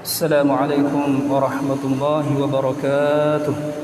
Assalamualaikum warahmatullahi wabarakatuh.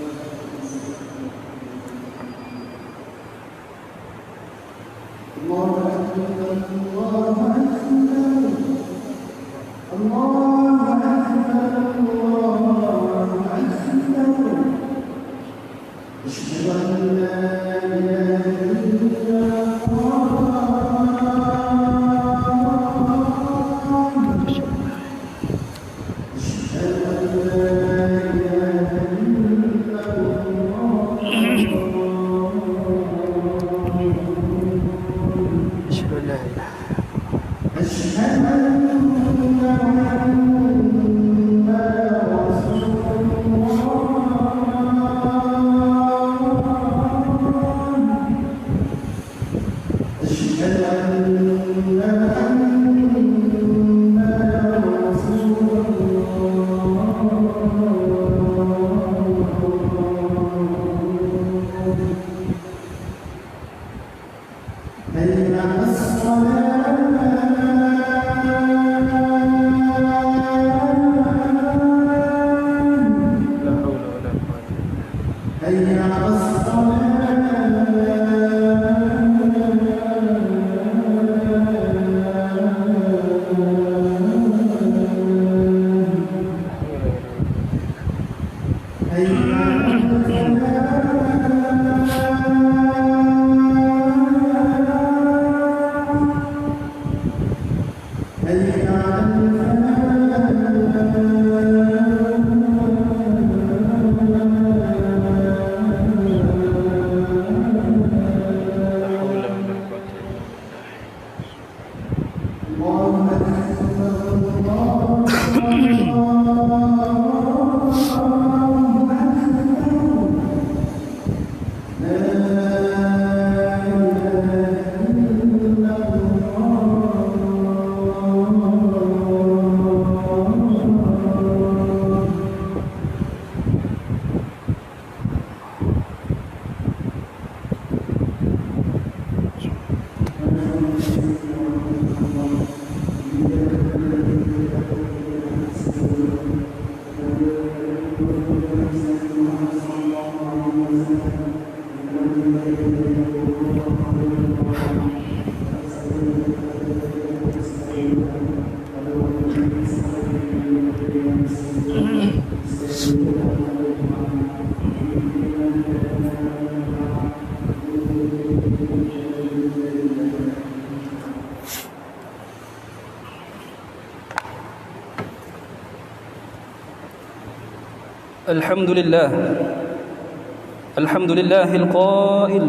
الحمد لله القائل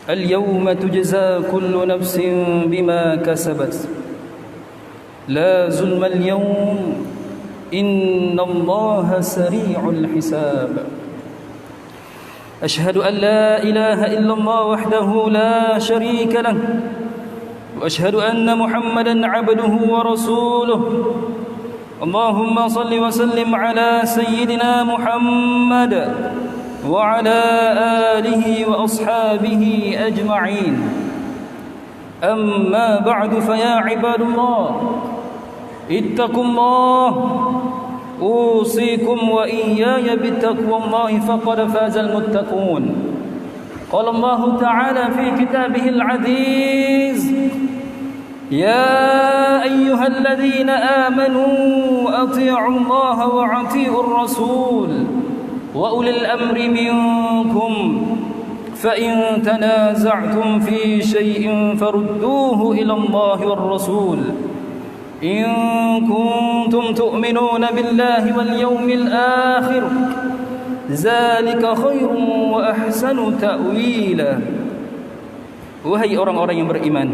اليوم تجزى كل نفس بما كسبت لا ظلم اليوم إن الله سريع الحساب أشهد أن لا إله إلا الله وحده لا شريك له وأشهد أن محمدا عبده ورسوله اللهم صل وسلم على سيدنا محمد وعلى آله وأصحابه أجمعين أما بعد فيا عباد الله اتقوا الله أوصيكم وإياي بتقوى الله فقد فاز المتقون قال الله تعالى في كتابه العزيز يا أيها الذين آمنوا أطيعوا الله وأطيعوا الرسول وأولي الأمر منكم فإن تنازعتم في شيء فردوه إلى الله والرسول إن كنتم تؤمنون بالله واليوم الآخر ذلك خير وأحسن تأويلا. Wahai orang-orang yang beriman,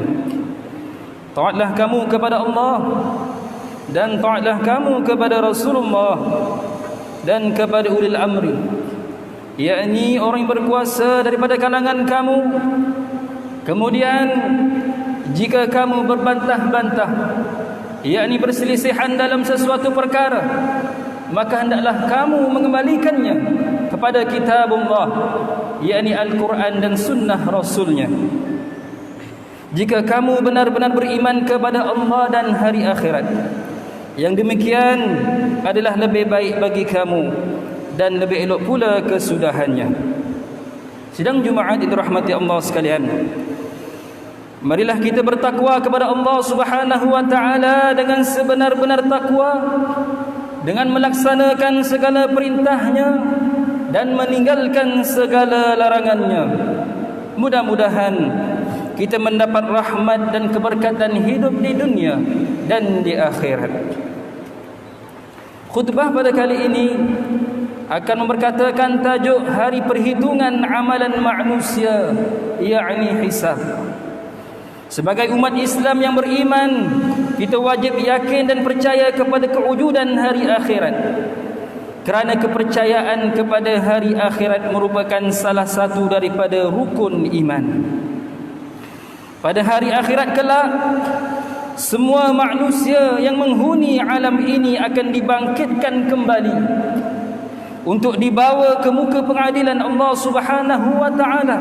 taatlah kamu kepada Allah dan taatlah kamu kepada Rasulullah dan kepada ulil amri, yakni orang yang berkuasa daripada kalangan kamu. Kemudian jika kamu berbantah-bantah, yakni berselisihan dalam sesuatu perkara, maka hendaklah kamu mengembalikannya kepada kitab Allah yakni Al-Quran dan sunnah Rasulnya. Jika kamu benar-benar beriman kepada Allah dan hari akhirat, yang demikian adalah lebih baik bagi kamu dan lebih elok pula kesudahannya. Sidang Jumaat dirahmati Allah sekalian, marilah kita bertakwa kepada Allah Subhanahu wa taala dengan sebenar-benar takwa, dengan melaksanakan segala perintahnya dan meninggalkan segala larangannya. Mudah-mudahan kita mendapat rahmat dan keberkatan hidup di dunia dan di akhirat. Khutbah pada kali ini akan memperkatakan tajuk hari perhitungan amalan manusia, yakni hisab. Sebagai umat Islam yang beriman, kita wajib yakin dan percaya kepada kewujudan hari akhirat, kerana kepercayaan kepada hari akhirat merupakan salah satu daripada rukun iman. Pada hari akhirat kelak, semua manusia yang menghuni alam ini akan dibangkitkan kembali untuk dibawa ke muka pengadilan Allah Subhanahu wa taala.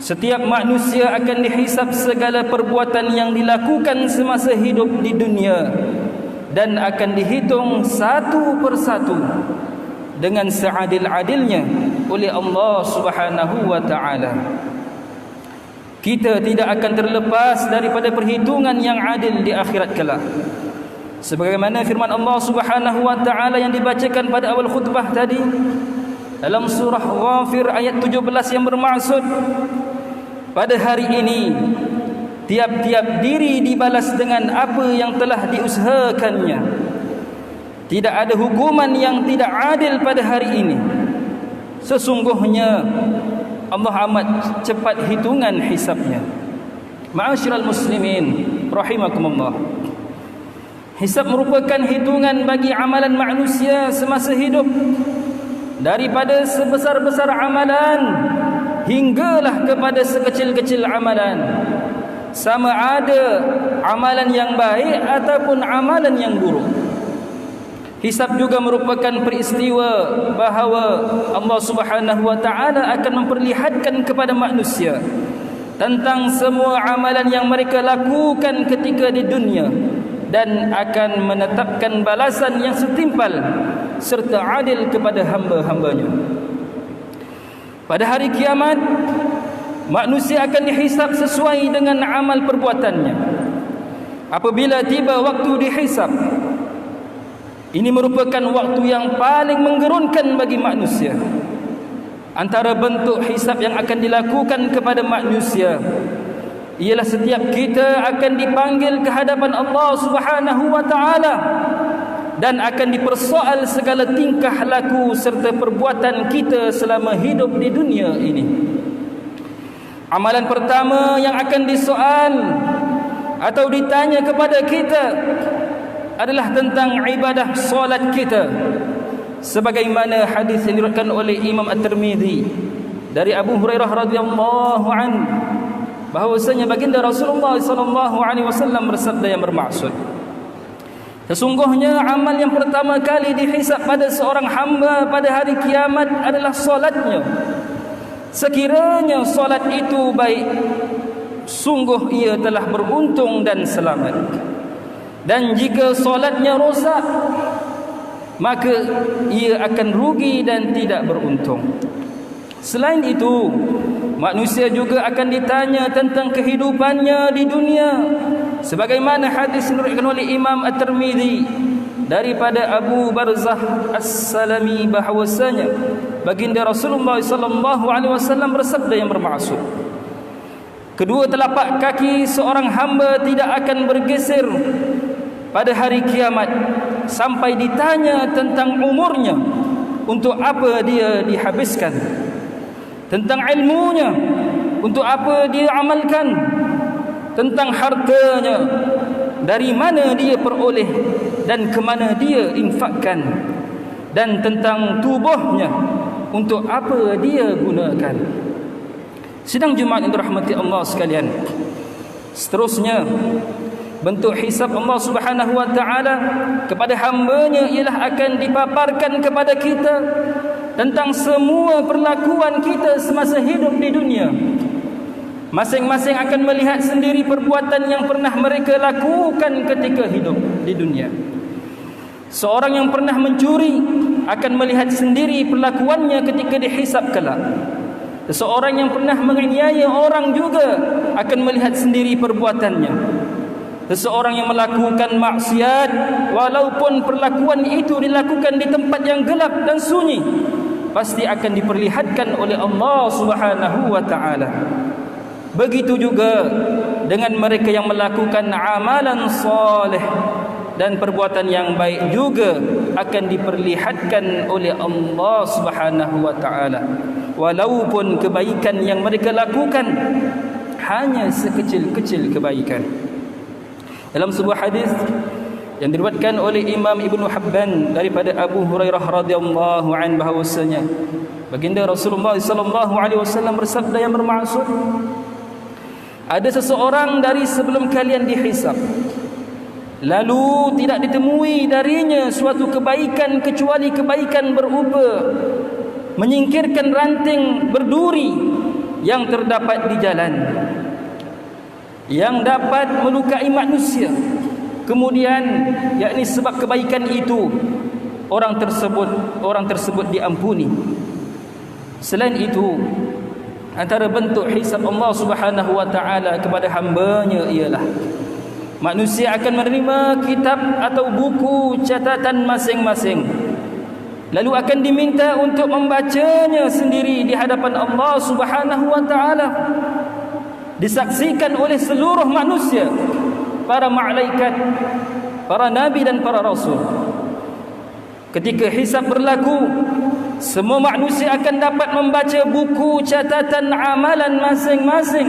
Setiap manusia akan dihisab segala perbuatan yang dilakukan semasa hidup di dunia dan akan dihitung satu persatu dengan seadil-adilnya oleh Allah Subhanahu wa taala. Kita tidak akan terlepas daripada perhitungan yang adil di akhirat kelak. Sebagaimana firman Allah Subhanahu wa taala yang dibacakan pada awal khutbah tadi dalam surah Ghafir ayat 17 yang bermaksud, pada hari ini tiap-tiap diri dibalas dengan apa yang telah diusahakannya. Tidak ada hukuman yang tidak adil pada hari ini. Sesungguhnya Allah amat cepat hitungan hisabnya. Ma'asyiral muslimin rahimakumullah, hisab merupakan hitungan bagi amalan manusia semasa hidup, daripada sebesar-besar amalan hinggalah kepada sekecil-kecil amalan, sama ada amalan yang baik ataupun amalan yang buruk. Hisab juga merupakan peristiwa bahawa Allah Subhanahu wa taala akan memperlihatkan kepada manusia tentang semua amalan yang mereka lakukan ketika di dunia dan akan menetapkan balasan yang setimpal serta adil kepada hamba-hambanya. Pada hari kiamat, manusia akan dihisab sesuai dengan amal perbuatannya. Apabila tiba waktu dihisab, ini merupakan waktu yang paling menggerunkan bagi manusia. Antara bentuk hisab yang akan dilakukan kepada manusia ialah setiap kita akan dipanggil ke hadapan Allah Subhanahu wa taala dan akan dipersoal segala tingkah laku serta perbuatan kita selama hidup di dunia ini. Amalan pertama yang akan disoal atau ditanya kepada kita adalah tentang ibadah solat kita, sebagaimana hadis yang diriwayatkan oleh Imam At-Tirmizi dari Abu Hurairah radhiyallahu an, bahwasanya baginda Rasulullah sallallahu alaihi wasallam bersabda yang bermaksud, sesungguhnya amal yang pertama kali dihisab pada seorang hamba pada hari kiamat adalah solatnya. Sekiranya solat itu baik, sungguh ia telah beruntung dan selamat. Dan jika solatnya rosak, maka ia akan rugi dan tidak beruntung. Selain itu, manusia juga akan ditanya tentang kehidupannya di dunia, sebagaimana hadis diriwayatkan oleh Imam At-Tirmizi daripada Abu Barzah As-Salami bahwasanya baginda Rasulullah sallallahu alaihi wasallam bersabda yang bermaksud, kedua telapak kaki seorang hamba tidak akan bergeser pada hari kiamat sampai ditanya tentang umurnya, untuk apa dia dihabiskan, tentang ilmunya, untuk apa dia amalkan, tentang hartanya, dari mana dia peroleh dan ke mana dia infakkan, dan tentang tubuhnya, untuk apa dia gunakan. Sidang Jumaat yang dirahmati Allah sekalian, seterusnya bentuk hisab Allah Subhanahu wa taala kepada hamba-Nya ialah akan dipaparkan kepada kita tentang semua perlakuan kita semasa hidup di dunia. Masing-masing akan melihat sendiri perbuatan yang pernah mereka lakukan ketika hidup di dunia. Seorang yang pernah mencuri akan melihat sendiri perlakuannya ketika dihisab kelak. Seseorang yang pernah menganiaya orang juga akan melihat sendiri perbuatannya. Seseorang yang melakukan maksiat, walaupun perlakuan itu dilakukan di tempat yang gelap dan sunyi, pasti akan diperlihatkan oleh Allah Subhanahu wa taala. Begitu juga dengan mereka yang melakukan amalan soleh dan perbuatan yang baik juga akan diperlihatkan oleh Allah Subhanahu wa taala. Walaupun kebaikan yang mereka lakukan hanya sekecil-kecil kebaikan. Dalam sebuah hadis yang diriwayatkan oleh Imam Ibnu Hibban daripada Abu Hurairah radhiyallahu anhu bahwasanya baginda Rasulullah sallallahu alaihi wasallam bersabda yang bermaksud, ada seseorang dari sebelum kalian dihisab, lalu tidak ditemui darinya suatu kebaikan kecuali kebaikan berupa menyingkirkan ranting berduri yang terdapat di jalan, yang dapat melukai manusia. Kemudian yakni sebab kebaikan itu orang tersebut diampuni. Selain itu, antara bentuk hisab Allah Subhanahu wa taala kepada hamba-Nya ialah manusia akan menerima kitab atau buku catatan masing-masing, lalu akan diminta untuk membacanya sendiri di hadapan Allah Subhanahu wa taala, disaksikan oleh seluruh manusia, para malaikat, para nabi dan para rasul. Ketika hisab berlaku, semua manusia akan dapat membaca buku catatan amalan masing-masing,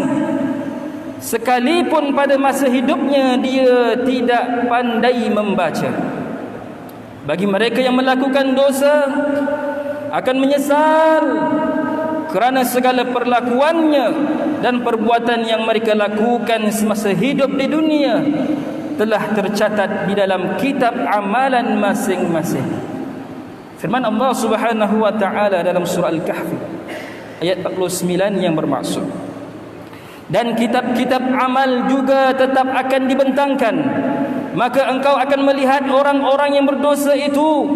sekalipun pada masa hidupnya dia tidak pandai membaca. Bagi mereka yang melakukan dosa akan menyesal kerana segala perlakuannya dan perbuatan yang mereka lakukan semasa hidup di dunia telah tercatat di dalam kitab amalan masing-masing. Firman Allah Subhanahu wa taala dalam surah Al-Kahfi ayat 49 yang bermaksud, dan kitab-kitab amal juga tetap akan dibentangkan, maka engkau akan melihat orang-orang yang berdosa itu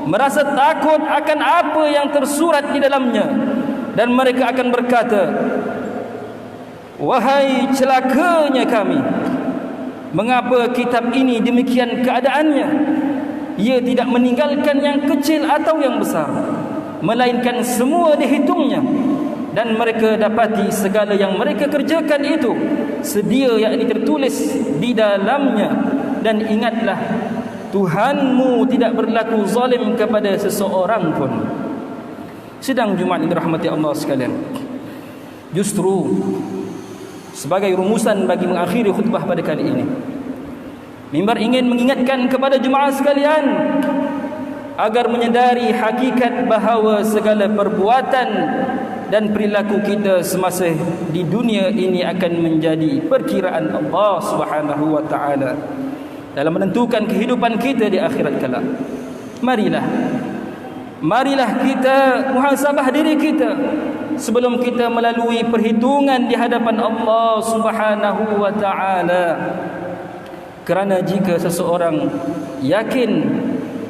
merasa takut akan apa yang tersurat di dalamnya, dan mereka akan berkata, wahai celakanya kami, mengapa kitab ini demikian keadaannya? Ia tidak meninggalkan yang kecil atau yang besar, melainkan semua dihitungnya, dan mereka dapati segala yang mereka kerjakan itu sedia yakni tertulis di dalamnya. Dan ingatlah, Tuhanmu tidak berlaku zalim kepada seseorang pun. Sidang Jumaat yang dirahmati Allah sekalian, justru sebagai rumusan bagi mengakhiri khutbah pada kali ini, mimbar ingin mengingatkan kepada jemaah sekalian agar menyedari hakikat bahawa segala perbuatan dan perilaku kita semasa di dunia ini akan menjadi perkiraan Allah Subhanahu wa taala dalam menentukan kehidupan kita di akhirat kelak. Marilah kita muhasabah diri kita sebelum kita melalui perhitungan di hadapan Allah Subhanahu wa taala. Kerana jika seseorang yakin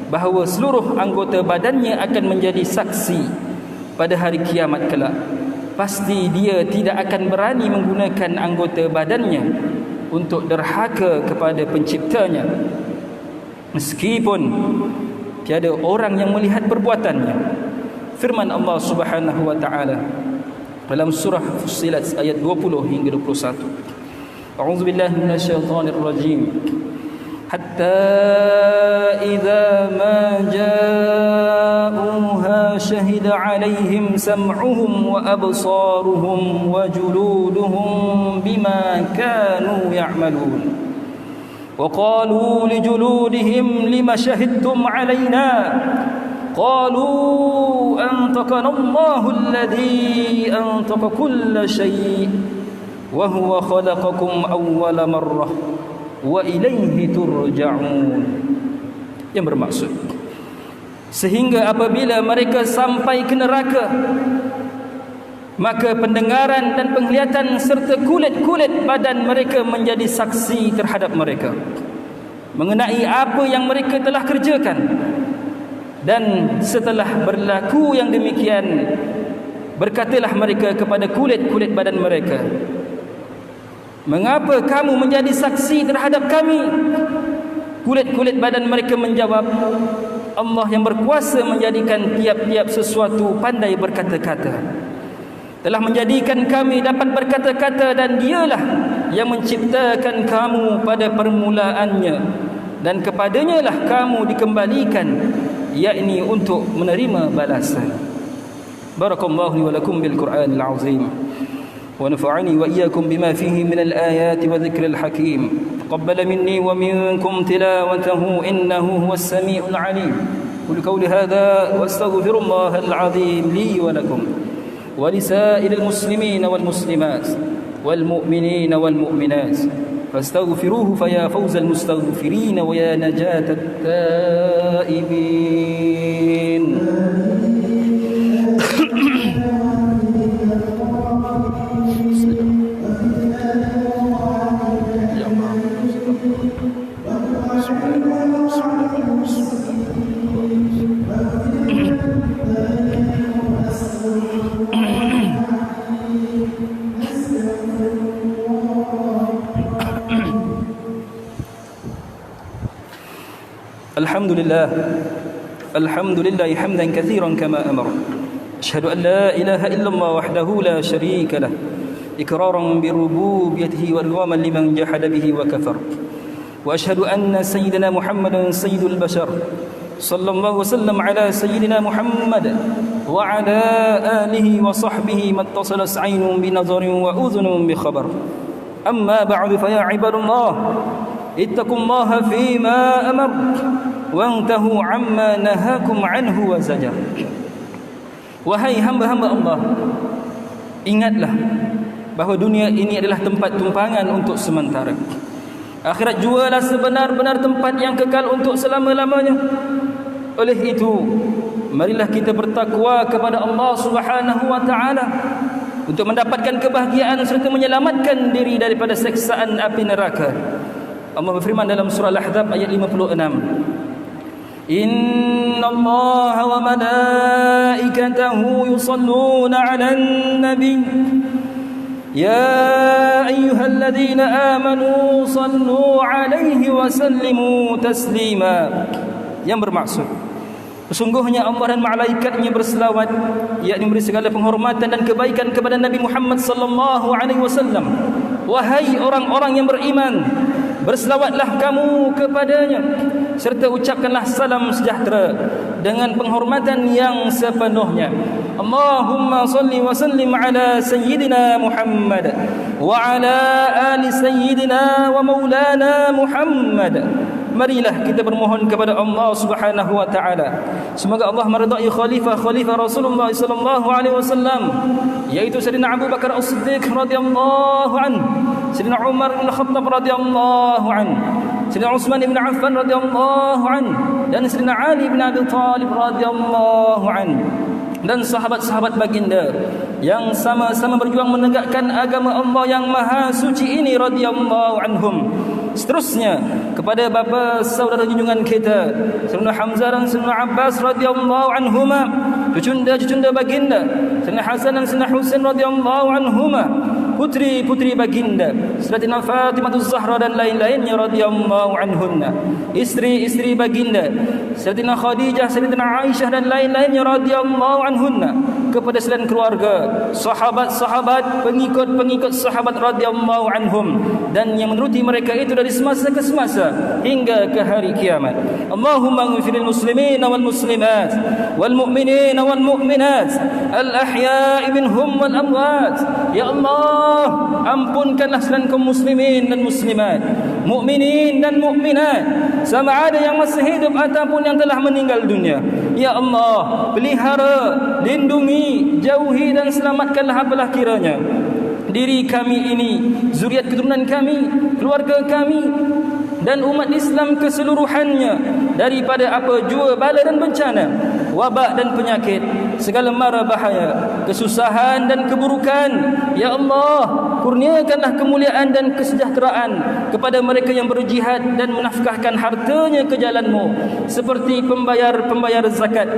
bahawa seluruh anggota badannya akan menjadi saksi pada hari kiamat kelak, pasti dia tidak akan berani menggunakan anggota badannya untuk derhaka kepada penciptanya, meskipun tiada orang yang melihat perbuatannya. Firman Allah Subhanahu wa taala dalam surah Fussilat ayat 20 hingga 21. A'udzu billahi minasyaitonir rajim. Hatta idza ma ja'uha shahida 'alaihim sam'uhum wa absaruhum wa juluduhum bima kanu ya'malun. Wa qalu li juludihim lima shahidtum 'alaina qalu antaqana Allahu alladhi antaqa kulla syai' wa huwa khalaqakum awwala marrah wa ilaihi turja'un. Yang bermaksud, sehingga apabila mereka sampai ke neraka, maka pendengaran dan penglihatan serta kulit-kulit badan mereka menjadi saksi terhadap mereka mengenai apa yang mereka telah kerjakan. Dan setelah berlaku yang demikian, berkatalah mereka kepada kulit-kulit badan mereka, mengapa kamu menjadi saksi terhadap kami? Kulit-kulit badan mereka menjawab, Allah yang berkuasa menjadikan tiap-tiap sesuatu pandai berkata-kata, telah menjadikan kami dapat berkata-kata, dan dialah yang menciptakan kamu pada permulaannya, dan kepadanya lah kamu dikembalikan, yakni untuk menerima balasan. Barakallahu li wa lakum bil Qur'anil azim wa nafa'ani wa iyyakum bima fihi min al ayati wa dhikril hakim. Taqabbal minni wa minkum tilawatahu innahu huwas samiul alim. Qul qawli hadha wa astaghfirullahal azim li wa lakum wa lisa'iril muslimin wal muslimat wal mu'minin wal mu'minat fastaghfiruhu faya fawzal mustaghfirin wa ya najatat taibin. Alhamdulillah hamdan katsiran kama amara. Asyhadu an la ilaha illallah wahdahu la syarika lah, iqraran bi rububiyyatihi wa irghaman liman jahada bihi wa kafar. Wa asyhadu anna sayyidina Muhammadan sayyidul bashar. Sallallahu wasallam ala sayyidina Muhammad wa ala alihi wa sahbihi mattasala sa'inun bi nazarin wa udhunun bi khabar. Amma ba'du fa ya ibadallah ittaqullaha fima amar wantahu amma nahakum anhu wa zajar. Wahai hamba-hamba Allah, ingatlah bahawa dunia ini adalah tempat tumpangan untuk sementara. Akhirat jualah sebenar-benar tempat yang kekal untuk selama-lamanya. Oleh itu, marilah kita bertakwa kepada Allah Subhanahu wa taala untuk mendapatkan kebahagiaan serta menyelamatkan diri daripada seksaan api neraka. Allah berfirman dalam surah Al-Ahzab ayat 56, Inna Allah wa malaikatahu yusalluna 'alan nabi ya ayyuhalladzina amanu sallu 'alaihi wa sallimu taslima. Yang bermaksud, sesungguhnya Allah dan malaikatnya berselawat, yakni memberi segala penghormatan dan kebaikan kepada Nabi Muhammad sallallahu alaihi wasallam. Wahai orang-orang yang beriman, berselawatlah kamu kepadanya serta ucapkanlah salam sejahtera dengan penghormatan yang sepenuhnya. Allahumma salli wa sallim ala sayyidina Muhammad wa ala ali sayyidina wa maulana Muhammad. Marilah kita bermohon kepada Allah Subhanahu wa taala, semoga Allah meridai khalifah Rasulullah sallallahu alaihi wasallam, yaitu Sayyidina Abu Bakar As-Siddiq radhiyallahu anhu, Sayyidina Umar bin Khattab radhiyallahu anhu, Sayyidina Utsman bin Affan radhiyallahu anhu, dan Sayyidina Ali bin Abi Thalib radhiyallahu anhu, dan sahabat-sahabat baginda yang sama-sama berjuang menegakkan agama Allah yang maha suci ini radhiyallahu anhum. Seterusnya kepada bapa saudara junjungan kita Sayyidina Hamzah dan Sayyidina Abbas radhiyallahu anhuma, cucunda baginda Sayyidina Hasan dan Sayyidina Husain radhiyallahu anhuma, putri-putri baginda Sayyidatina Fatimah Az-Zahra dan lain-lainnya radhiyallahu anhunna, istri-istri baginda Sayyidatina Khadijah, Sayyidatina Aisyah dan lain-lainnya radhiyallahu anhunna, kepada selain keluarga, sahabat-sahabat, pengikut-pengikut sahabat radhiyallahu anhum, dan yang menuruti mereka itu dari semasa ke semasa hingga ke hari kiamat. Allahumma ighfiril muslimin wal muslimat wal mu'minin wal mu'minat al ahya'i minhum wal amwat. Ya Allah, ampunkanlah selain kaum muslimin dan muslimat, mukminin dan mukminat, sama ada yang masih hidup ataupun yang telah meninggal dunia. Ya Allah, pelihara, lindungi, jauhi dan selamatkanlah apalah kiranya diri kami ini, zuriat keturunan kami, keluarga kami, dan umat Islam keseluruhannya daripada apa jua bala dan bencana wabak dan penyakit, segala mara bahaya, kesusahan dan keburukan. Ya Allah, kurniakanlah kemuliaan dan kesejahteraan kepada mereka yang berjihad dan menafkahkan hartanya ke jalan-Mu, seperti pembayar zakat,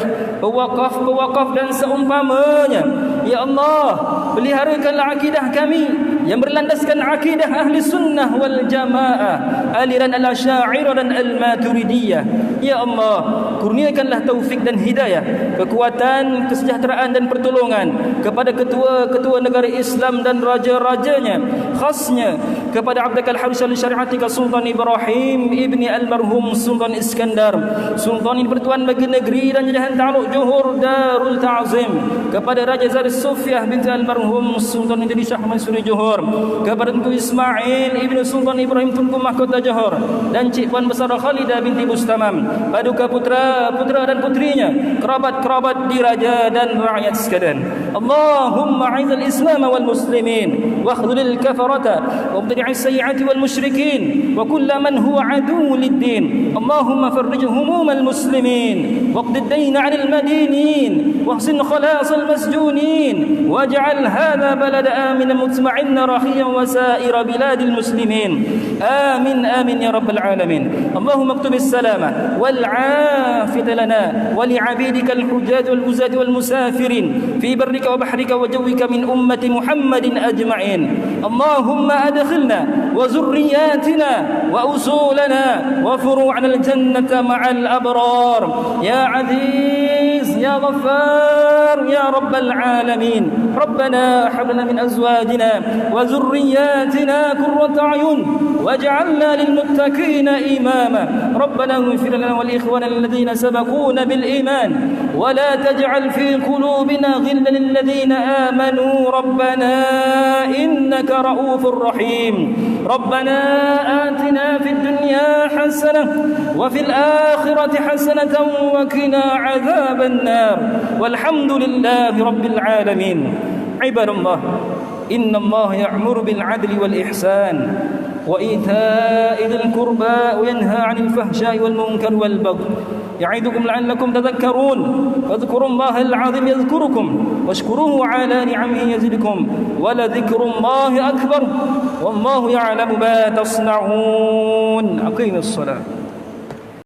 pewakaf dan seumpamanya. Ya Allah, peliharakanlah akidah kami yang berlandaskan akidah ahli sunnah wal jamaah, aliran al-Asy'ariyah dan al-Maturidiyah. Ya Allah, kurniakanlah taufik dan hidayah, kekuatan, kesejahteraan dan pertolongan kepada ketua-ketua negara Islam dan raja-rajanya, khasnya kepada Abdul Haris al-Syari'atika Sultan Ibrahim ibni almarhum Sultan Iskandar, Sultan Pertuan bagi negeri dan jajahan Ta'aluk Johor Darul Ta'zim, kepada Raja Zahir Sofiah binti almarhum Sultan Indonesia Mansuri Johor, kepada Tunku Ismail ibnu Sultan Ibrahim Tunku Mahkota Johor, dan Cik Puan Besar Khalidah binti Bustamam, paduka putra dan putrinya, kerabat-kerabat diraja dan rakyat sekalian. Allahumma a'izal Islam wal muslimin wa khudhil kafarata wa abdi'is sayyi'ati wal musyrikin wa kull man huwa adu lid-din. Allahumma farrij humum al muslimin waqdi ad-dayn 'anil madinin wahsin khalas al masjunin waj'al hadha balada aminan mutma'inna rahiyan wa sa'ir biladil muslimin. Amin amin ya rabbal alamin. Allahumma aktub as-salama wal 'afiyata lana wa li'abidika al-hujjaj wal guzat wal musafirin fi barrika wa bahrika wa jawwika min ummati Muhammadin ajma'in. Allahumma adkhilna wa zurriyatina wa usulana wa furu'ana al-jannata ma'al abrar ya 'aziz ya ghaffar ya rabbal alamin. Rabbana hab lana min azwajina wa zurriyatina qurrata a'yun waj'alna lil muttaqina imama. Rabbana ighfir lana wal ikhwana alladhina sabaquna bil iman wa la taj'al fi qulubina ghillan lil ladzina amanu rabbana innaka ra'ufur rahim. Rabbana atina fid dunya hasanah wa fil akhirati hasanatan wa qina 'adzaban nar. Walhamdulillahi rabbil alamin. Ibadallah, innallaha ya'muru bil 'adli wal ihsan وإيتاء ذي القربى وينهى عن الفحشاء والمنكر والبغي يعظكم لعلكم تذكرون. فاذكروا الله العظيم يذكركم واشكروه على نعمه يزدكم ولذكر الله أكبر والله يعلم ما تصنعون. أقيموا الصلاة.